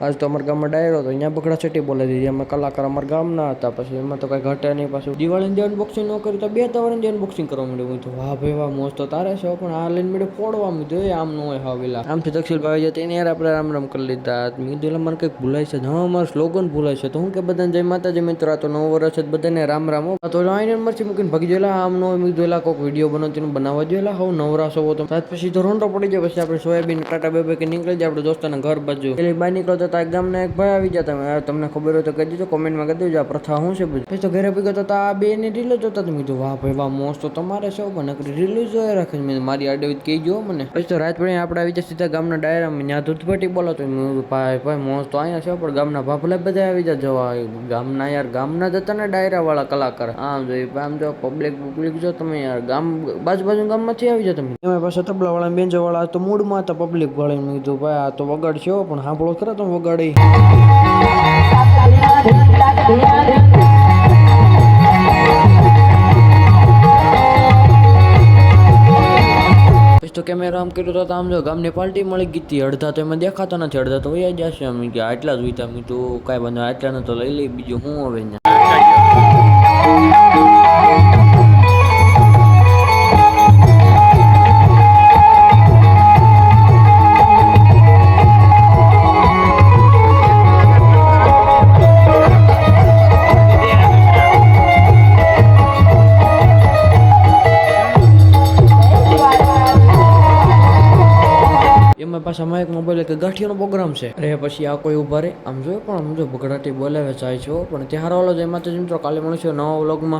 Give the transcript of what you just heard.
આજ તો અમારા ગામમાં ડાયરો હતો, અહીંયા બગડા છઠ્ઠી બોલાવી દીધી. અમે કલાકાર અમારા ગામના હતા, પછી એમાં તો કઈ ઘટે નહીં. પાછું દિવાળીની અનબોક્સિંગ ન કરી તો 2 તવરની અનબોક્સિંગ કરવા માંડ્યું. હું તો વાહ ભાઈ વાહ, મોજ તો તારે છે, પણ આ લઈને મેળે ફોડવા મીધું. આમ ન હોય હાવેલા. આમથી દક્ષિણ ભાઈ જતા એને યાર આપણે રામ રામ કરી લીધા. મીધું મને કંઈક ભૂલાય છે, હા અમારું સ્લોગન ભૂલાય છે. તો હું કે બધાને જય માતાજી મિત્રો, આ તો 9 વર્ષ છે, બધાને રામ રામ. તો આઈને મરચી મૂકીને ભાગી જોયેલા. આમ નો મીધું કોઈક વિડીયો બનાવતી બનાવવા જોયેલા. હવે નવરાશો તો પછી તો રોંડો પડી જાય. પછી આપણે સોયાબીન ટાટા બે કે નીકળી જાય આપણે દોસ્તાના ઘર બાજુ. એટલે બહાર નીકળો તો ગામના એક ભાઈ આવી જતા. તમને ખબર હોય તો કહી દીધો, કોમેન્ટમાં કહી દેજો આ પ્રથા શું છે બધું. પછી તો ઘરે ભેગો તો આ બે ની રીલો જોતા તમે તો વાહ ભાઈ વાહ, મોજ તો તમારે છે પણ રીલો જોઈ રાખે. મેં મારી આડે કહી ગયો મને. પછી તો રાત પડી આપણે આવી જાય સીધા ગામના ડાયરામાં. ત્યાં ધૂધભટી બોલાતો ભાઈ ભાઈ, મોજ તો અહીંયા છે પણ ગામના ભાભલા બધા આવી જાય જવા. ગામના યાર ગામના જતા ને ડાયરા વાળા કલાકાર. આમ જોઈએ આમ જો પબ્લિક જો તમે યાર ગામ બાજુ ગામમાંથી આવી જાય તમે. એમાં પાછા તબલા વાળા બેન્જો વાળા તો મૂડમાં હતા પબ્લિક વાળા. મેં કીધું ભાઈ આ તો વગાડશે પણ સાંભળો ખરા તમે વગાડી. તો કેમેરા આમ કર્યું તો આમ જો ગામની પાર્ટી મળી ગઈ હતી. અડધા તો એમાં દેખાતા નથી, અડધા તો વયા જશે. અમે કે આટલા જ વિતા મેં તો કાંઈ બંધ આટલા તો લઈ લઈ, બીજું હું હવે પાછા માં એક મોબાઈલ કે ગાંઠિયાનો પ્રોગ્રામ છે. અરે પછી આ કોઈ ઉભા રહે આમ જોયો પણ આમ જો બગડાટી બોલાવે જાય છે. પણ ત્યાં ઓલો જય માતાજી મિત્રો, કાલે મળીશું નવા વ્લોગમાં.